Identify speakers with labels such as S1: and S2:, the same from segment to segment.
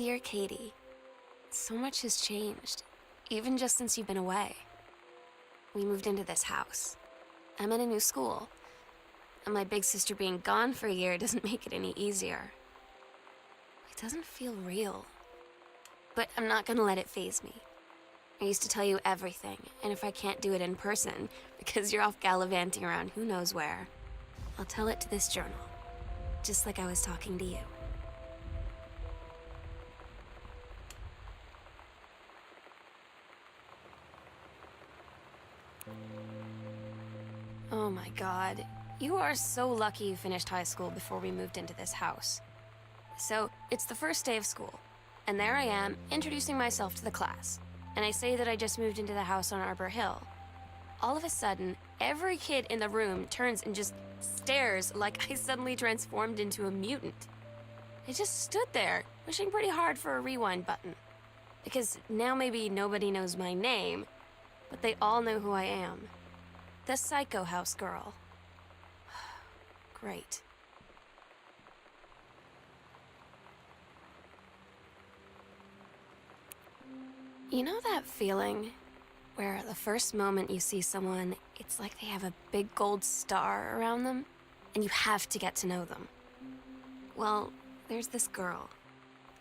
S1: Dear Katie, so much has changed, even just since you've been away. We moved into this house. I'm in a new school, and my big sister being gone for a year doesn't make it any easier. It doesn't feel real, but I'm not gonna let it faze me. I used to tell you everything, and if I can't do it in person, because you're off gallivanting around who knows where, I'll tell it to this journal, just like I was talking to you. Oh my God, you are so lucky you finished high school before we moved into this house. So, it's the first day of school, and there I am, introducing myself to the class, and I say that I just moved into the house on Arbor Hill. All of a sudden, every kid in the room turns and just stares like I suddenly transformed into a mutant. I just stood there, wishing pretty hard for a rewind button. Because now maybe nobody knows my name, but they all know who I am. The Psycho House girl. Great. You know that feeling where the first moment you see someone, it's like they have a big gold star around them, and you have to get to know them? Well, there's this girl.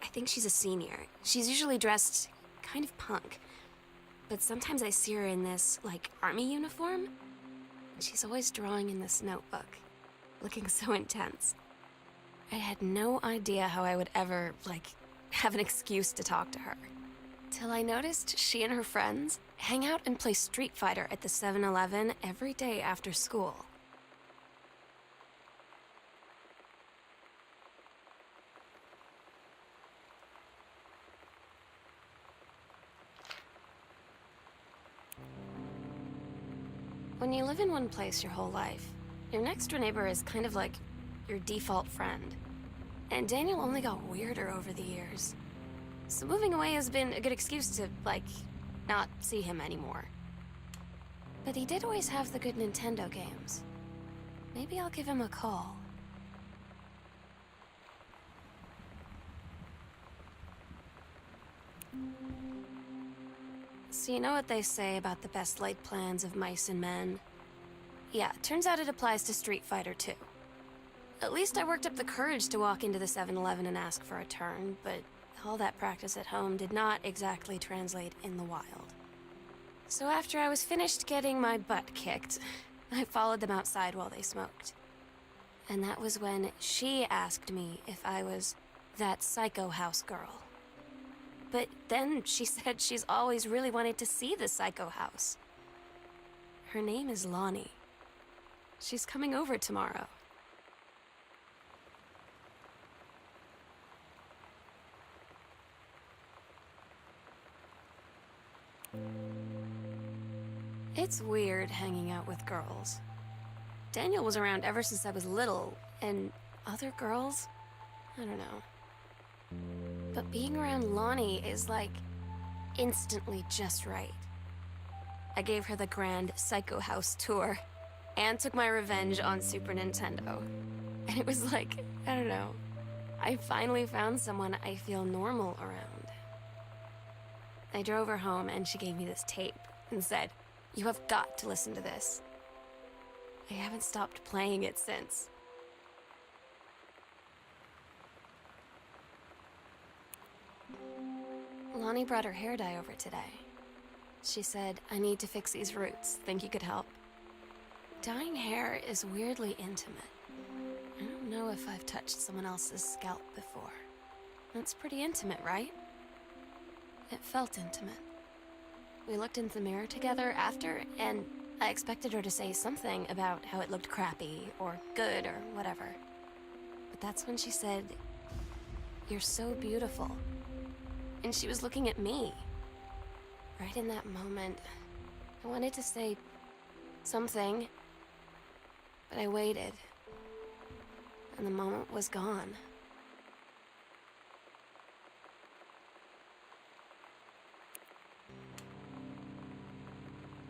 S1: I think she's a senior. She's usually dressed kind of punk, but sometimes I see her in this, like, army uniform, and she's always drawing in this notebook, looking so intense. I had no idea how I would ever, like, have an excuse to talk to her. Till I noticed she and her friends hang out and play Street Fighter at the 7-Eleven every day after school. When you live in one place your whole life, your next door neighbor is kind of like your default friend. And Daniel only got weirder over the years. So moving away has been a good excuse to, like, not see him anymore. But he did always have the good Nintendo games. Maybe I'll give him a call. So you know what they say about the best laid plans of mice and men? Yeah, turns out it applies to Street Fighter too. At least I worked up the courage to walk into the 7-Eleven and ask for a turn, but all that practice at home did not exactly translate in the wild. So after I was finished getting my butt kicked, I followed them outside while they smoked. And that was when she asked me if I was that Psycho House girl. But then she said she's always really wanted to see the Psycho House. Her name is Lonnie. She's coming over tomorrow. It's weird hanging out with girls. Daniel was around ever since I was little, and other girls? I don't know. But being around Lonnie is like instantly just right. I gave her the grand Psycho House tour and took my revenge on Super Nintendo. And it was like, I don't know, I finally found someone I feel normal around. I drove her home and she gave me this tape and said, "You have got to listen to this." I haven't stopped playing it since. Lonnie brought her hair dye over today. She said, "I need to fix these roots. Think you could help?" Dyeing hair is weirdly intimate. I don't know if I've touched someone else's scalp before. That's pretty intimate, right? It felt intimate. We looked into the mirror together after, and I expected her to say something about how it looked crappy or good or whatever. But that's when she said, "You're so beautiful." And she was looking at me. Right in that moment, I wanted to say something, but I waited, and the moment was gone.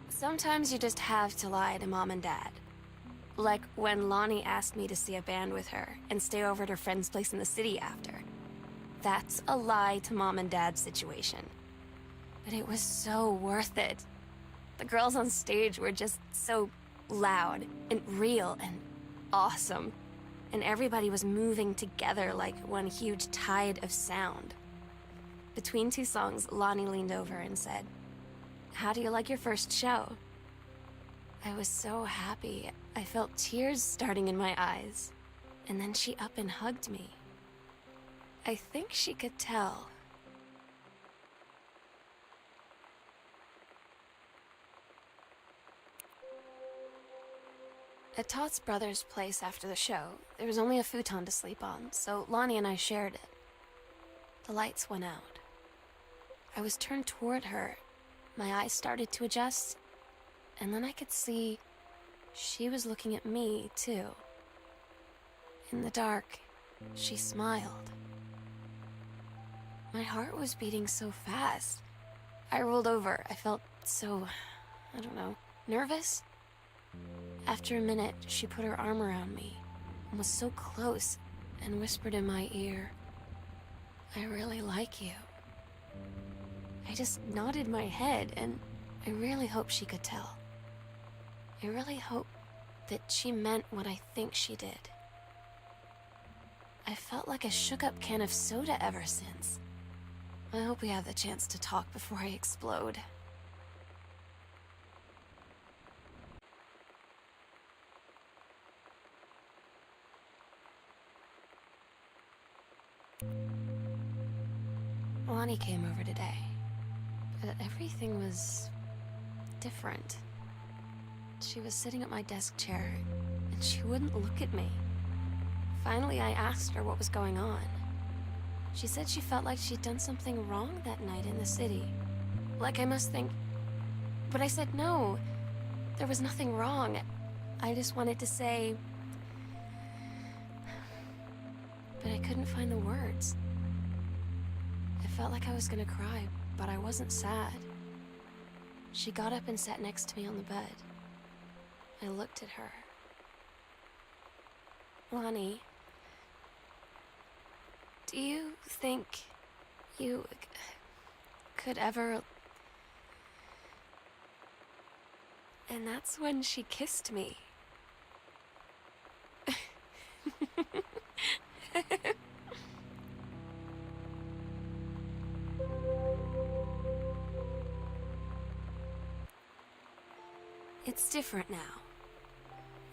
S1: Sometimes you just have to lie to Mom and Dad. Like when Lonnie asked me to see a band with her and stay over at her friend's place in the city after. That's a lie to Mom and Dad's situation. But it was so worth it. The girls on stage were just so loud and real and awesome. And everybody was moving together like one huge tide of sound. Between two songs, Lonnie leaned over and said, "How do you like your first show?" I was so happy. I felt tears starting in my eyes. And then she up and hugged me. I think she could tell. At Todd's brother's place after the show, there was only a futon to sleep on, so Lonnie and I shared it. The lights went out. I was turned toward her. My eyes started to adjust, and then I could see she was looking at me, too. In the dark, she smiled. My heart was beating so fast. I rolled over. I felt so, I don't know, nervous. After a minute, she put her arm around me and was so close and whispered in my ear, "I really like you." I just nodded my head, and I really hope she could tell. I really hope that she meant what I think she did. I felt like a shook-up can of soda ever since. I hope we have the chance to talk before I explode. Lonnie came over today, but everything was different. She was sitting at my desk chair, and she wouldn't look at me. Finally, I asked her what was going on. She said she felt like she'd done something wrong that night in the city. Like I must think... But I said no. There was nothing wrong. I just wanted to say... But I couldn't find the words. I felt like I was gonna cry, but I wasn't sad. She got up and sat next to me on the bed. I looked at her. "Lonnie, do you think you could ever..." And that's when she kissed me. It's different now.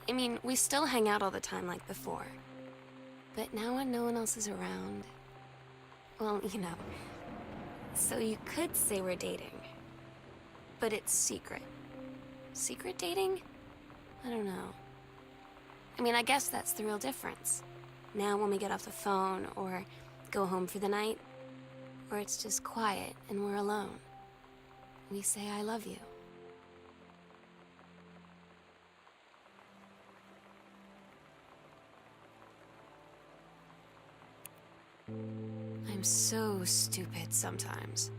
S1: I mean, we still hang out all the time like before. But now when no one else is around... Well, you know. So you could say we're dating. But it's secret. Secret dating? I don't know. I mean, I guess that's the real difference. Now when we get off the phone, or go home for the night, or it's just quiet and we're alone, we say I love you. I'm so stupid sometimes.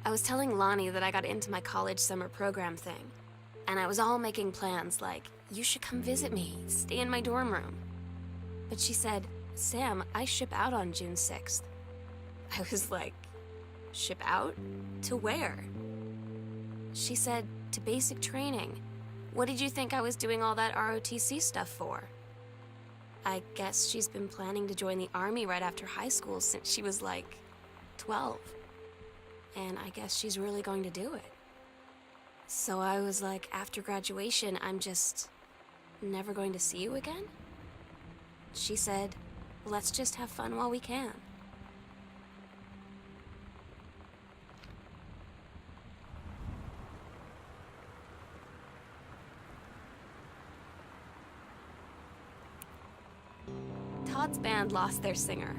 S1: I was telling Lonnie that I got into my college summer program thing, and I was all making plans like, you should come visit me, stay in my dorm room. But she said, "Sam, I ship out on June 6th. I was like, ship out? To where? She said, to basic training. What did you think I was doing all that ROTC stuff for? I guess she's been planning to join the army right after high school since she was like 12. And I guess she's really going to do it. So I was like, after graduation, I'm just never going to see you again? She said, let's just have fun while we can. Todd's band lost their singer.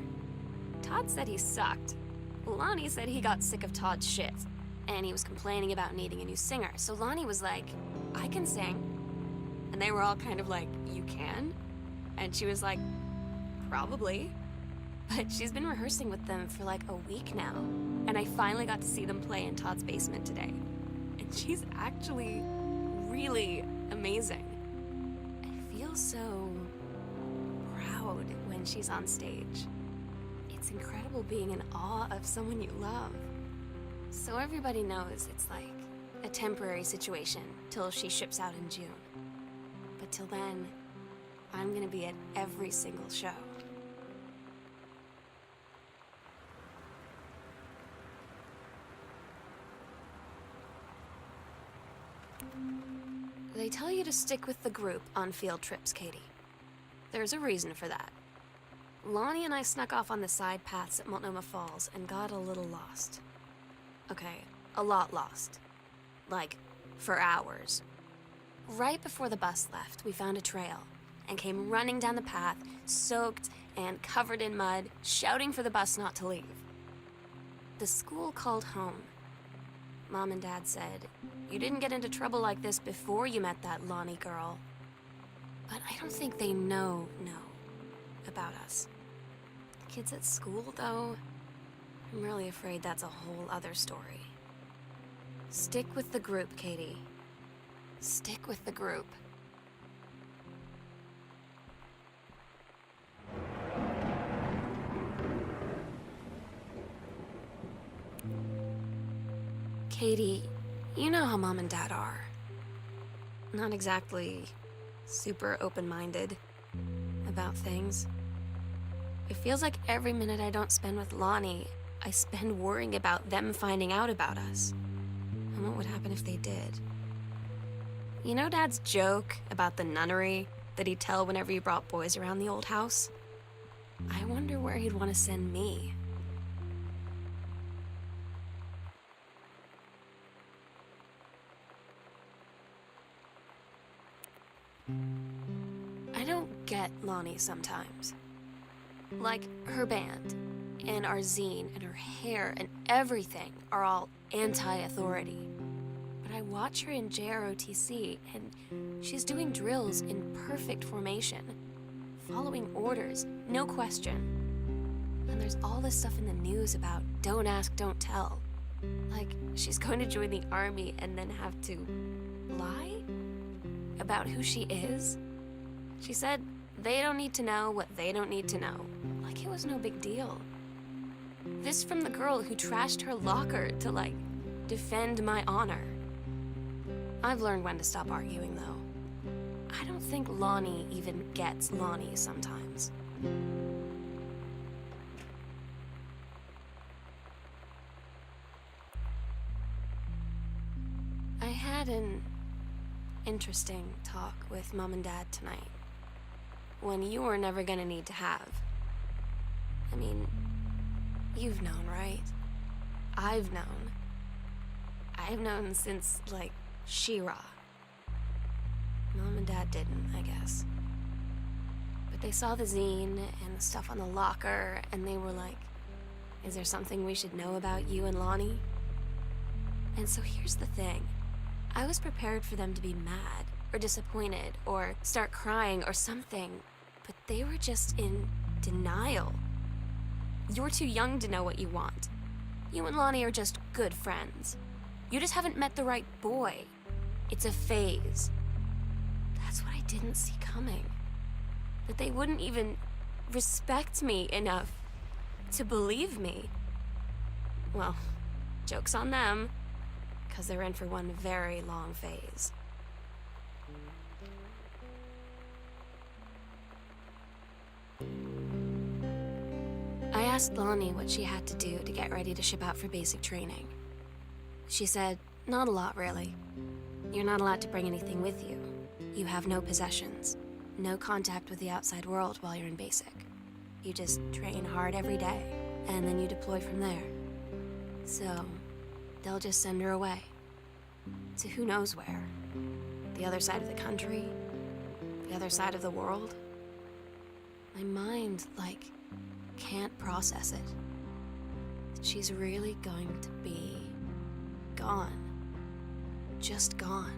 S1: Todd said he sucked. Lonnie said he got sick of Todd's shit, and he was complaining about needing a new singer. So Lonnie was like, I can sing. And they were all kind of like, you can? And she was like, probably. But she's been rehearsing with them for like a week now. And I finally got to see them play in Todd's basement today. And she's actually really amazing. I feel so proud when she's on stage. It's incredible being in awe of someone you love. So everybody knows it's like a temporary situation till she ships out in June. But till then, I'm gonna be at every single show. They tell you to stick with the group on field trips, Katie. There's a reason for that. Lonnie and I snuck off on the side paths at Multnomah Falls and got a little lost. Okay, a lot lost. Like, for hours. Right before the bus left, we found a trail and came running down the path, soaked and covered in mud, shouting for the bus not to leave. The school called home. Mom and Dad said, "You didn't get into trouble like this before you met that Lonnie girl." But I don't think they know about us. The kids at school, though, I'm really afraid that's a whole other story. Stick with the group, Katie. Stick with the group. Katie, you know how Mom and Dad are. Not exactly super open-minded about things. It feels like every minute I don't spend with Lonnie, I spend worrying about them finding out about us. And what would happen if they did? You know Dad's joke about the nunnery that he'd tell whenever he brought boys around the old house? I wonder where he'd want to send me. I don't get Lonnie sometimes. Like, her band, and our zine, and her hair, and everything are all anti-authority. But I watch her in JROTC, and she's doing drills in perfect formation, following orders, no question. And there's all this stuff in the news about don't ask, don't tell. Like, she's going to join the army and then have to lie about who she is. She said they don't need to know what they don't need to know. Like it was no big deal. This from the girl who trashed her locker to, like, defend my honor. I've learned when to stop arguing, though. I don't think Lonnie even gets Lonnie sometimes. I had an interesting talk with Mom and Dad tonight. One you were never gonna need to have. I mean, you've known, right? I've known. I've known since, like, She-Ra. Mom and Dad didn't, I guess. But they saw the zine and the stuff on the locker, and they were like, is there something we should know about you and Lonnie? And so here's the thing. I was prepared for them to be mad, or disappointed, or start crying, or something, but they were just in denial. You're too young to know what you want. You and Lonnie are just good friends. You just haven't met the right boy. It's a phase. That's what I didn't see coming. That they wouldn't even respect me enough to believe me. Well, joke's on them, because they're in for one very long phase. I asked Lonnie what she had to do to get ready to ship out for basic training. She said, not a lot, really. You're not allowed to bring anything with you. You have no possessions, no contact with the outside world while you're in basic. You just train hard every day, and then you deploy from there. So, they'll just send her away. To who knows where. The other side of the country? The other side of the world? My mind, like, can't process it. She's really going to be gone. Just gone.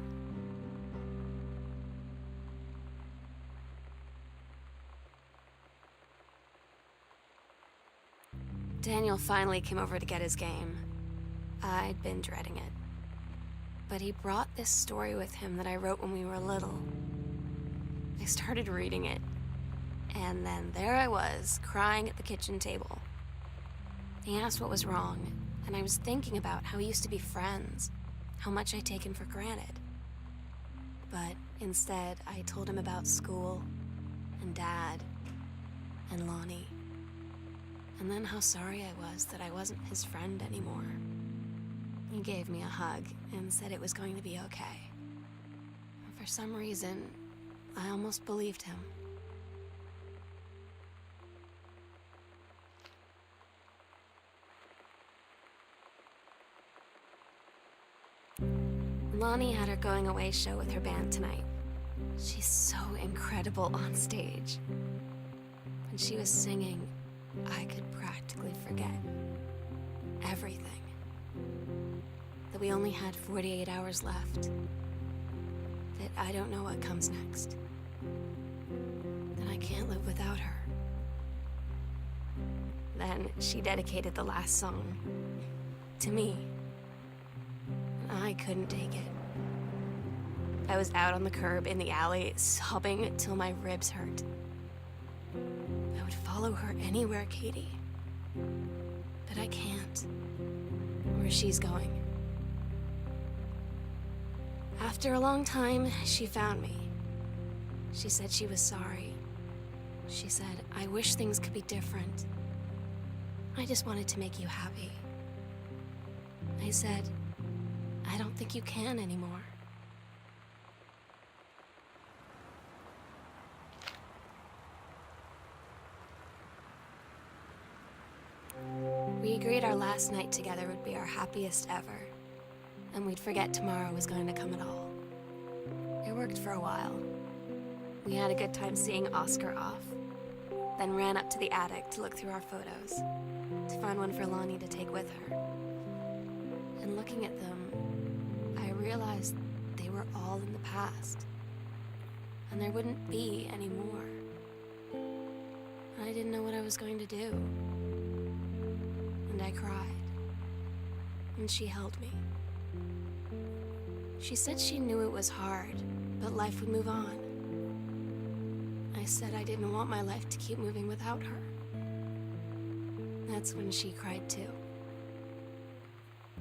S1: Daniel finally came over to get his game. I'd been dreading it. But he brought this story with him that I wrote when we were little. I started reading it, and then there I was, crying at the kitchen table, He asked what was wrong, and I was thinking about how we used to be friends, how much I'd taken for granted. But instead, I told him about school, and Dad, and Lonnie, and then how sorry I was that I wasn't his friend anymore. He gave me a hug and said it was going to be okay. For some reason, I almost believed him. Lonnie had her going away show with her band tonight. She's so incredible on stage. When she was singing, I could practically forget everything. That we only had 48 hours left. That I don't know what comes next. That I can't live without her. Then she dedicated the last song to me. I couldn't take it. I was out on the curb in the alley, sobbing till my ribs hurt. I would follow her anywhere, Katie. But I can't. Where she's going. After a long time, she found me. She said she was sorry. She said, I wish things could be different. I just wanted to make you happy. I said, I don't think you can anymore. We agreed our last night together would be our happiest ever, and we'd forget tomorrow was going to come at all. It worked for a while. We had a good time seeing Oscar off, then ran up to the attic to look through our photos, to find one for Lonnie to take with her. And looking at them, I realized they were all in the past, and there wouldn't be any more. And I didn't know what I was going to do. And I cried, and she held me. She said she knew it was hard, but life would move on. I said I didn't want my life to keep moving without her. That's when she cried too.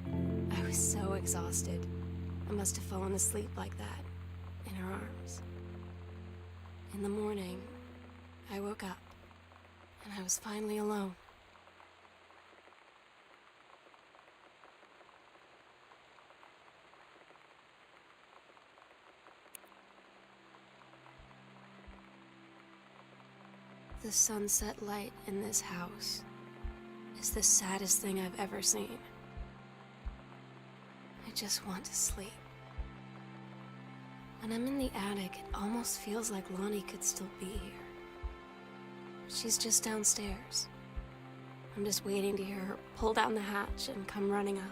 S1: I was so exhausted. I must have fallen asleep like that, in her arms. In the morning, I woke up, and I was finally alone. The sunset light in this house is the saddest thing I've ever seen. I just want to sleep. When I'm in the attic, it almost feels like Lonnie could still be here. She's just downstairs. I'm just waiting to hear her pull down the hatch and come running up.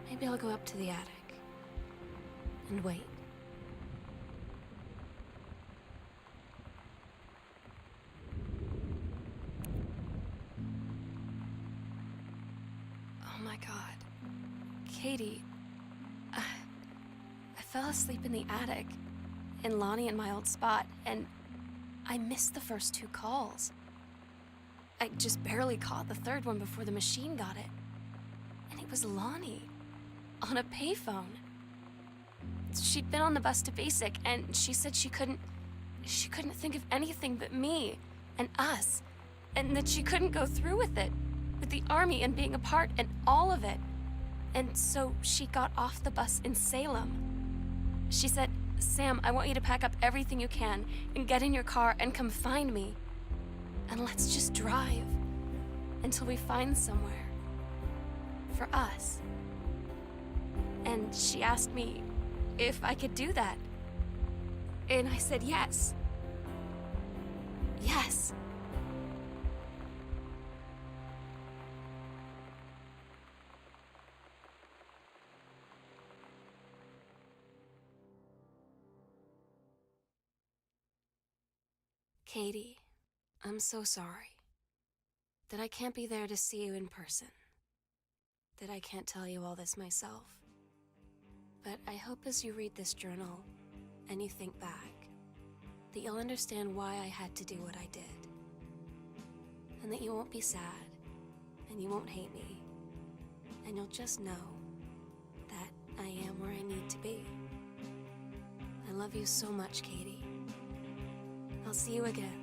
S1: Maybe I'll go up to the attic and wait. Oh my God. Katie, I fell asleep in the attic, in Lonnie and my old spot, and I missed the first 2 calls. I just barely caught the third one before the machine got it. And it was Lonnie, on a payphone. She'd been on the bus to Basic, and she said she couldn't think of anything but me and us, and that she couldn't go through with it, with the Army and being apart and all of it. And so she got off the bus in Salem. She said, Sam, I want you to pack up everything you can and get in your car and come find me. And let's just drive until we find somewhere for us. And she asked me if I could do that. And I said yes. Yes. Katie, I'm so sorry that I can't be there to see you in person, that I can't tell you all this myself. But I hope as you read this journal and you think back, that you'll understand why I had to do what I did, and that you won't be sad and you won't hate me. And you'll just know that I am where I need to be. I love you so much, Katie. I'll see you again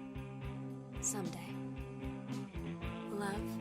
S1: someday. Love,